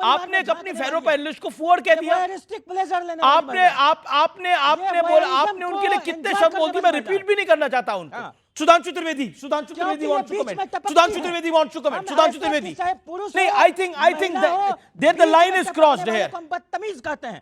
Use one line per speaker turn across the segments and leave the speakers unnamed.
आपने अपनी फेरो पैनलिस्ट को फॉरवर्ड कह दिया। आपने बोला, आपने उनके लिए कितने शब्द बोल दिए, मैं रिपीट भी नहीं करना चाहता उनको। Sudhanshu Trivedi wants to comment, Sudhanshu Trivedi wants to comment, Sudhanshu Trivedi नहीं, I think there the line is crossed here.
बदतमीज कहते हैं,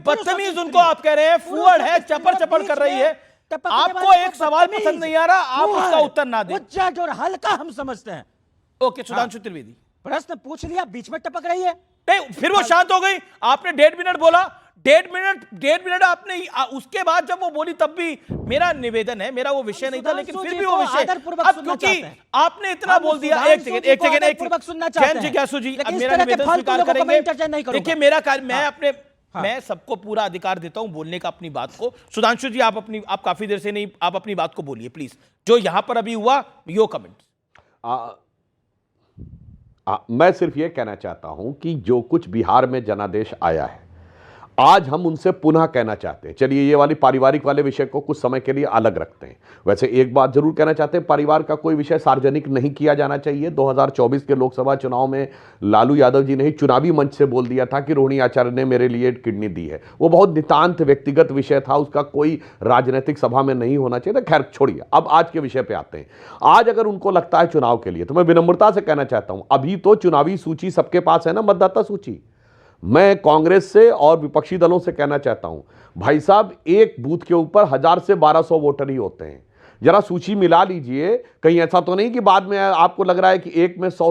बदतमीज उनको आप कह रहे हैं, फुअड़ है, चपर कर रही है। आपको एक सवाल पसंद नहीं आ रहा, आप उसका उत्तर ना दें।
उच्चट और हल्का हम समझते हैं।
ओके, सुधांशु त्रिवेदी
प्रश्न पूछ लिया, बीच में टपक रही है।
नहीं, फिर वो शांत हो गई। आपने 1.5 मिनट बोला, 1.5 मिनट आपने, उसके बाद जब वो बोली तब भी मेरा निवेदन है, मेरा वो विषय नहीं था, लेकिन फिर भी वो विषय, अब क्योंकि आपने इतना बोल दिया। एक सेकंड जैन जिज्ञासु जी, मेरा निवेदन स्वीकार करेंगे। देखिए, मेरा कार्य, मैं अपने मैं सबको पूरा अधिकार देता हूं बोलने का अपनी बात को। सुधांशु जी, आप काफी देर से नहीं, आप अपनी बात को बोलिए प्लीज। जो यहां पर अभी हुआ, यो कमेंट।
मैं सिर्फ ये कहना चाहता हूं कि जो कुछ बिहार में जनादेश आया है, आज हम उनसे पुनः कहना चाहते हैं। चलिए, ये वाली पारिवारिक वाले विषय को कुछ समय के लिए अलग रखते हैं। वैसे एक बात जरूर कहना चाहते हैं, परिवार का कोई विषय सार्वजनिक नहीं किया जाना चाहिए। 2024 के लोकसभा चुनाव में लालू यादव जी ने ही चुनावी मंच से बोल दिया था कि रोहिणी आचार्य ने मेरे लिए किडनी दी है। वो बहुत नितांत व्यक्तिगत विषय था, उसका कोई राजनीतिक सभा में नहीं होना चाहिए था। खैर छोड़िए, अब आज के विषय पे आते हैं। आज अगर उनको लगता है चुनाव के लिए, तो मैं विनम्रता से कहना चाहता हूं, अभी तो चुनावी सूची सबके पास है ना, मतदाता सूची। मैं कांग्रेस से और विपक्षी दलों से कहना चाहता हूं, भाई साहब, एक बूथ के ऊपर 1000 से 1200 वोटर ही होते हैं। जरा सूची मिला लीजिए। कहीं ऐसा तो नहीं कि बाद में आपको लग रहा है कि एक में 100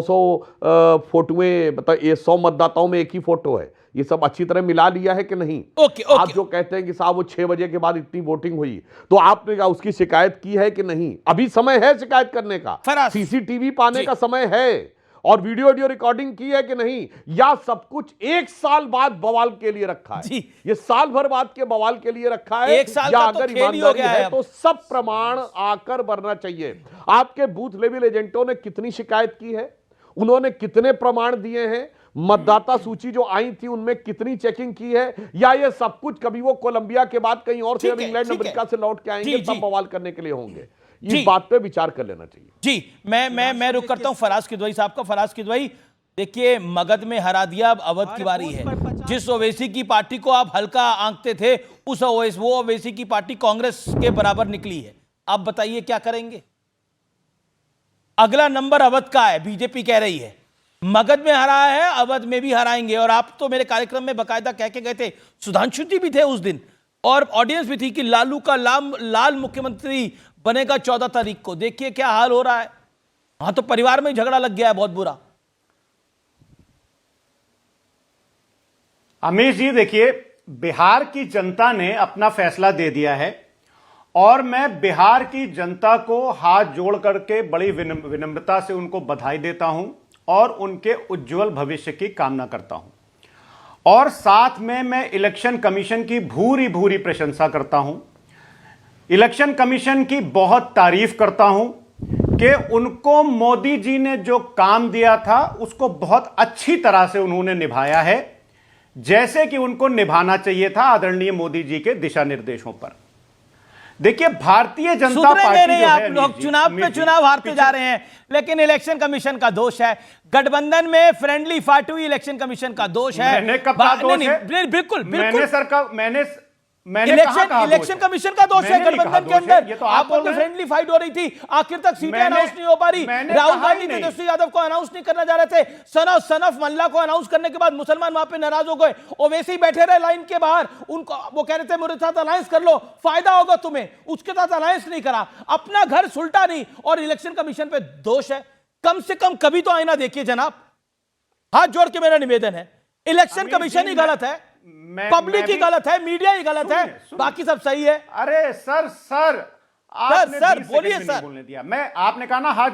फोटोएं, मतलब ये 100 मतदाताओं में एक ही फोटो है। ये सब अच्छी तरह मिला लिया है कि नहीं?
ओके।
आप जो कहते हैं कि साहब वो 6 बजे के बाद इतनी वोटिंग हुई, तो आपने क्या उसकी शिकायत की है कि नहीं? अभी समय है शिकायत करने का, सीसीटीवी पाने का समय है, और वीडियो रिकॉर्डिंग की है कि नहीं? या सब कुछ एक साल बाद बवाल के लिए रखा है?
जी।
ये साल भर बाद के बवाल के लिए रखा है,
एक साल
या
का
अगर
तो खेल ही हो गया है
तो सब प्रमाण आकर भरना चाहिए। आपके बूथ लेवल एजेंटों ने कितनी शिकायत की है, उन्होंने कितने प्रमाण दिए हैं, मतदाता सूची जो आई थी उनमें कितनी चेकिंग की है, या ये सब कुछ कभी वो कोलंबिया के बाद कहीं और से, इंग्लैंड अमेरिका से लौट के आएंगे तब बवाल करने के लिए होंगे? इस बात पे विचार कर लेना चाहिए।
जी, मैं रुक करता हूं फराज किदवई साहब का। फराज किदवई, देखिए, मगध में हरा दिया, अब अवध की बारी है। जिस ओवैसी की पार्टी को आप हल्का आंकते थे, वो ओवैसी की पार्टी कांग्रेस के बराबर निकली है। आप बताइए क्या करेंगे? अगला नंबर अवध का है, बीजेपी कह रही है। मगध में हरा है, अवध में भी हराएंगे। और आप तो मेरे कार्यक्रम में बाकायदा कह के गए थे, सुधांशु जी भी थे उस दिन, और ऑडियंस भी थी, कि लालू का लाल मुख्यमंत्री बनेगा 14 तारीख को। देखिए क्या हाल हो रहा है। वहां तो परिवार में झगड़ा लग गया है बहुत बुरा।
अमीश जी, देखिए, बिहार की जनता ने अपना फैसला दे दिया है, और मैं बिहार की जनता को हाथ जोड़ करके बड़ी विनम्रता से उनको बधाई देता हूं और उनके उज्जवल भविष्य की कामना करता हूं। और साथ में मैं इलेक्शन कमीशन की भूरी भूरी प्रशंसा करता हूं, इलेक्शन कमीशन की बहुत तारीफ करता हूं कि उनको मोदी जी ने जो काम दिया था उसको बहुत अच्छी तरह से उन्होंने निभाया है, जैसे कि उनको निभाना चाहिए था आदरणीय मोदी जी के दिशा निर्देशों पर। देखिए, भारतीय जनता पार्टी जो है,
आप लोग चुनाव पे चुनाव हारते जा रहे हैं, लेकिन इलेक्शन कमीशन का दोष है। गठबंधन में फ्रेंडली फाइट हुई, इलेक्शन कमीशन का दोष है।
मैंने कब कहा दोष है?
बिल्कुल
मैंने
इलेक्शन कमीशन का दोष है गठबंधन के अंदर।
ये तो
आप बोल रहे हैं फ्रेंडली फाइट हो रही थी, आखिर तक सीटें अनाउंस नहीं हो पा रही। राहुल गांधी तेजस्वी यादव को अनाउंस नहीं करना जा रहे थे, सन ऑफ मल्ला को अनाउंस करने के बाद मुसलमान वहां पे नाराज हो गए, ओवैसी बैठे रहे लाइन के बाहर। उनको वो कह रहे थे मेरे साथ अलायंस कर लो, फायदा होगा तुम्हें, उसके साथ अलायंस नहीं करा, अपना घर सुलटा नहीं, और इलेक्शन कमीशन पे दोष है। कम से कम कभी तो आईना देखिए जनाब। हाथ जोड़ के मेरा निवेदन है, इलेक्शन कमीशन ही गलत है, पब्लिक ही गलत है, मीडिया ही गलत है, बाकी सब सही है।
अरे सर बोलिए सर। बोलने दिया मैं, आपने कहा ना हाथ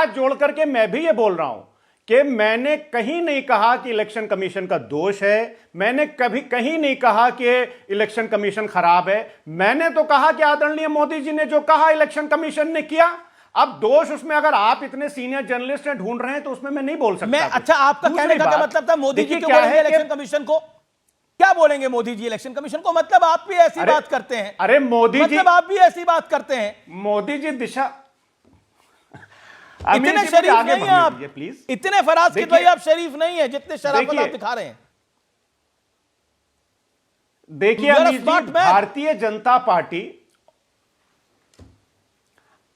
जोड़ करके मैं भी ये बोल रहा हूं कि मैंने कहीं नहीं कहा कि इलेक्शन कमीशन का दोष है, मैंने कभी कहीं नहीं कहा कि इलेक्शन कमीशन खराब है। मैंने तो कहा कि आदरणीय मोदी जी ने जो कहा इलेक्शन कमीशन ने किया। अब दोष उसमें, अगर आप इतने सीनियर जर्नलिस्ट हैं ढूंढ रहे हैं, तो उसमें मैं नहीं बोल सकता।
अच्छा, आपका कहने का क्या मतलब था? मोदी जी क्यों बोलेंगे इलेक्शन कमीशन को? क्या बोलेंगे मोदी जी इलेक्शन कमीशन को? मतलब आप भी ऐसी बात करते हैं?
अरे मोदी जी,
मतलब आप भी ऐसी बात करते हैं?
मोदी जी दिशा अमीर
इतने
जी,
शरीफ
आगे
नहीं है
बढ़ने
आप,
दीजिए, प्लीज।
इतने फराज के
देखिए-
भाई आप शरीफ नहीं है जितने शराफत
देखिए-
आप दिखा रहे हैं।
देखिए
You are a
अमीर जी,
smart man.
Bharatiya Janata party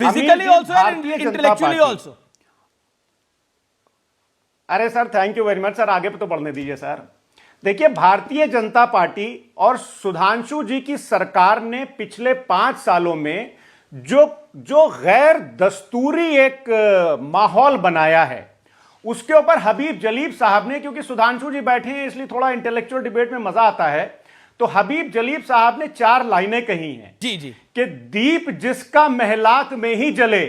physically
अमीर जी,
also and
Bharatiya Janata
intellectually
party-
also.
अरे sir, thank you very much sir, आगे पे तो बढ़ने दीजिए सर। देखिए, भारतीय जनता पार्टी और सुधांशु जी की सरकार ने पिछले 5 सालों में जो गैर दस्तूरी एक माहौल बनाया है, उसके ऊपर हबीब जलील साहब ने, क्योंकि सुधांशु जी बैठे हैं इसलिए थोड़ा इंटेलेक्चुअल डिबेट में मजा आता है, तो हबीब जलील साहब ने 4 लाइनें कही हैं
जी जी
कि दीप जिसका महलात में ही जले,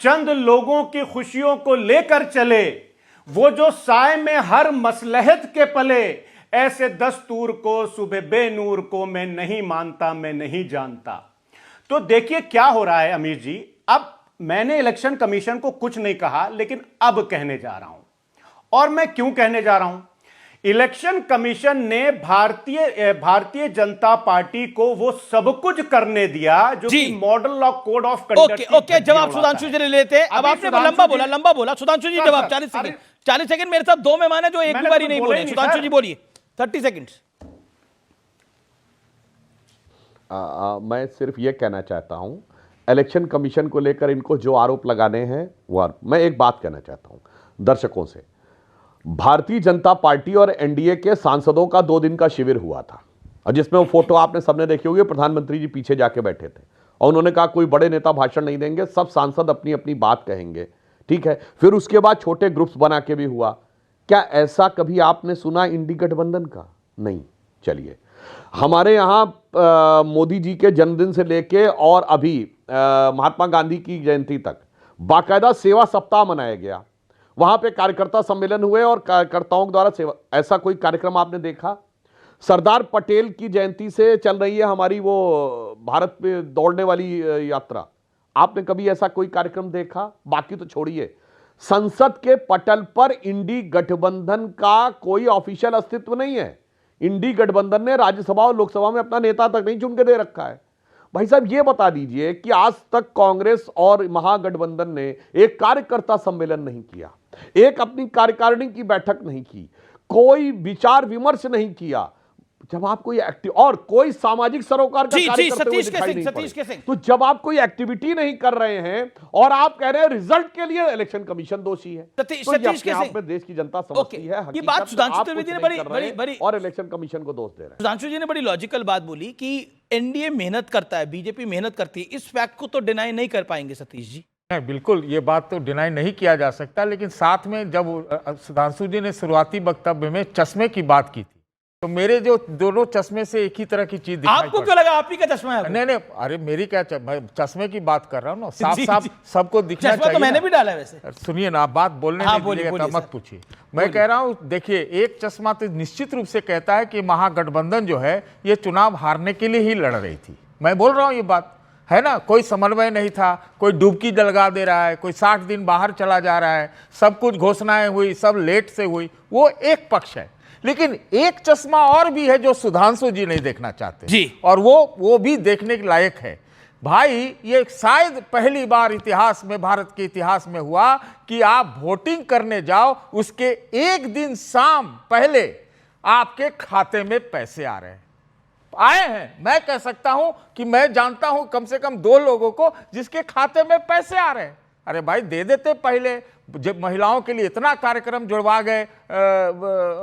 चंद लोगों की खुशियों को लेकर चले, वो जो साय में हर मसलहत के पले, ऐसे दस्तूर को सुबह बेनूर को मैं नहीं मानता, मैं नहीं जानता। तो देखिए क्या हो रहा है अमीर जी। अब मैंने इलेक्शन कमीशन को कुछ नहीं कहा, लेकिन अब कहने जा रहा हूं, और मैं क्यों कहने जा रहा हूं। इलेक्शन कमीशन ने भारतीय जनता पार्टी को वो सब कुछ करने दिया जो कि model of code of conduct.
Okay, जवाब सुधांशु जी ने लेते हैं। अब आपने लंबा बोला सुधांशु जी, जवाब 40 सेकंड मेरे साथ 2 मेहमान है जो एक भी बारी नहीं बोले। सुधांशु जी बोलिए, 30 सेकंड।
मैं सिर्फ यह कहना चाहता हूं, इलेक्शन कमीशन को लेकर इनको जो आरोप लगाने हैं वो मैं एक बात कहना चाहता हूं दर्शकों से। भारतीय जनता पार्टी और एनडीए के सांसदों का 2 दिन का शिविर हुआ था, और जिसमें वो फोटो आपने सबने देखी होगी, प्रधानमंत्री जी पीछे जाके बैठे थे और उन्होंने कहा कोई बड़े नेता भाषण नहीं देंगे, सब सांसद अपनी अपनी बात कहेंगे, ठीक है। फिर उसके बाद छोटे ग्रुप्स बना के भी हुआ। क्या ऐसा कभी आपने सुना इंडी गठबंधन का? नहीं। चलिए, हमारे यहां मोदी जी के जन्मदिन से लेके और अभी महात्मा गांधी की जयंती तक बाकायदा सेवा सप्ताह मनाया गया। वहां पे कार्यकर्ता सम्मेलन हुए और कार्यकर्ताओं द्वारा सेवा, ऐसा कोई कार्यक्रम आपने देखा? सरदार पटेल की जयंती से चल रही है हमारी वो भारत पे दौड़ने वाली यात्रा, आपने कभी ऐसा कोई कार्यक्रम देखा? बाकी तो छोड़िए, संसद के पटल पर इंडी गठबंधन का कोई ऑफिशियल अस्तित्व नहीं है। इंडी गठबंधन ने राज्यसभा और लोकसभा में अपना नेता तक नहीं चुन के दे रखा है। भाई साहब, ये बता दीजिए कि आज तक कांग्रेस और महागठबंधन ने एक कार्यकर्ता सम्मेलन नहीं किया, एक अपनी कार्यकारिणी की बैठक नहीं की, कोई विचार विमर्श नहीं किया। जब आप कोई एक्टिव और कोई सामाजिक सरोकार का कार्य करते हुए दिखाई नहीं पड़े, तो जब आप कोई एक्टिविटी नहीं कर रहे हैं और आप कह रहे हैं रिजल्ट के लिए इलेक्शन कमीशन दोषी है, तो ये अपने आप में देश की जनता समझती है
ये बात सुधांशु त्रिवेदी ने बड़ी
और इलेक्शन कमीशन को दोष दे रहे हैं।
सुधांशु जी ने बड़ी लॉजिकल बात बोली कि एनडीए मेहनत करता है, बीजेपी मेहनत करती है, इस फैक्ट को तो डिनाई नहीं कर पाएंगे सतीश जी।
नहीं, बिल्कुल ये बात तो डिनाई नहीं किया जा सकता, लेकिन साथ में जब सुधांशु जी ने शुरुआती वक्तव्य में चश्मे की बात की थी, तो मेरे जो दोनों चश्मे से एक ही तरह की चीज दिखाई
आपको क्यों लगा आप ही का चश्मा है?
नहीं, अरे मेरी क्या चश्मे की बात कर रहा हूँ ना, साफ साफ सबको दिखना
चाहिए। तो मैंने भी डाला है वैसे।
सुनिए ना, आप बात बोलने नहीं मत पूछिए। मैं कह रहा हूँ, देखिए, एक चश्मा तो निश्चित रूप से कहता है कि महागठबंधन जो है ये चुनाव हारने के लिए ही लड़ रही थी। मैं बोल रहा हूँ ये बात है ना, कोई समन्वय नहीं था, कोई डुबकी लगा दे रहा है, कोई 60 दिन बाहर चला जा रहा है, सब कुछ घोषणाएं हुई, सब लेट से हुई, वो एक पक्ष है। लेकिन एक चश्मा और भी है जो सुधांशु जी नहीं देखना चाहते
जी,
और वो भी देखने के लायक है। भाई, ये शायद पहली बार इतिहास में, भारत के इतिहास में हुआ कि आप वोटिंग करने जाओ, उसके एक दिन शाम पहले आपके खाते में पैसे आ रहे हैं, आए हैं। मैं कह सकता हूं कि मैं जानता हूं कम से कम 2 लोगों को जिसके खाते में पैसे आ रहे हैं। अरे भाई, दे देते पहले। जब महिलाओं के लिए इतना कार्यक्रम जुड़वा गए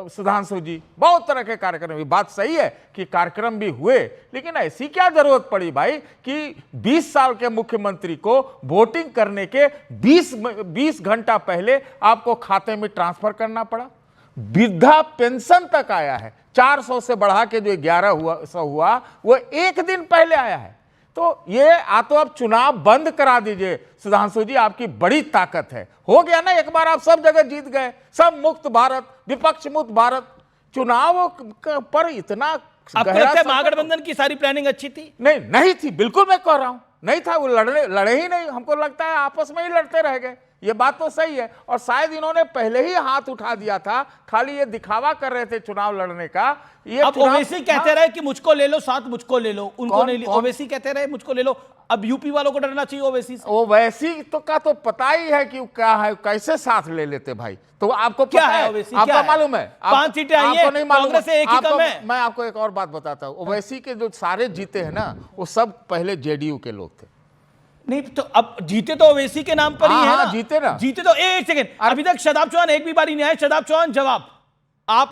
सुधांशु जी, बहुत तरह के कार्यक्रम। ये बात सही है कि कार्यक्रम भी हुए, लेकिन ऐसी क्या जरूरत पड़ी भाई कि 20 साल के मुख्यमंत्री को वोटिंग करने के 20 घंटा पहले आपको खाते में ट्रांसफर करना पड़ा? वृद्धा पेंशन तक आया है, 400 से बढ़ा के जो 1100 हुआ वो एक दिन पहले आया है। तो ये तो आप चुनाव बंद करा दीजिए सुधांशु जी, आपकी बड़ी ताकत है। हो गया ना, एक बार आप सब जगह जीत गए, सब मुक्त भारत, विपक्ष मुक्त भारत। चुनाव पर इतना
महागठबंधन की सारी प्लानिंग अच्छी थी?
नहीं थी, बिल्कुल मैं कह रहा हूं, नहीं था। वो लड़े ही नहीं, हमको लगता है आपस में ही लड़ते रह गए। ये बात तो सही है, और शायद इन्होंने पहले ही हाथ उठा दिया था, खाली ये दिखावा कर रहे थे चुनाव लड़ने का। ये
अब ओवैसी कहते रहे कि मुझको ले लो, साथ मुझको ले लो, उनको नहीं, ओवैसी कहते रहे मुझको ले लो। अब यूपी वालों को डरना चाहिए ओवैसी से।
ओवैसी तो का तो पता ही है कि वो क्या है, कैसे साथ ले लेते भाई। तो आपको
क्या
पता
है
है,
ओवैसी,
आपको
क्या है?
मालूम है?
5 सीटें आई हैं,
आपको नहीं मालूम
कांग्रेस से एक ही
आपको-
कम है।
मैं आपको एक और बात बताता हूँ, ओवैसी के जो सारे जीते हैं ना, वो सब पहले जेडीयू के लोग थे।
नहीं तो अब जीते तो ओवैसी के नाम पर ही
हाँ,
है
हाँ,
ना।
जीते ना।
जीते तो एक सेकंड, अभी तक शादाब चौहान एक भी बारी नहीं आए। शादाब चौहान जवाब आप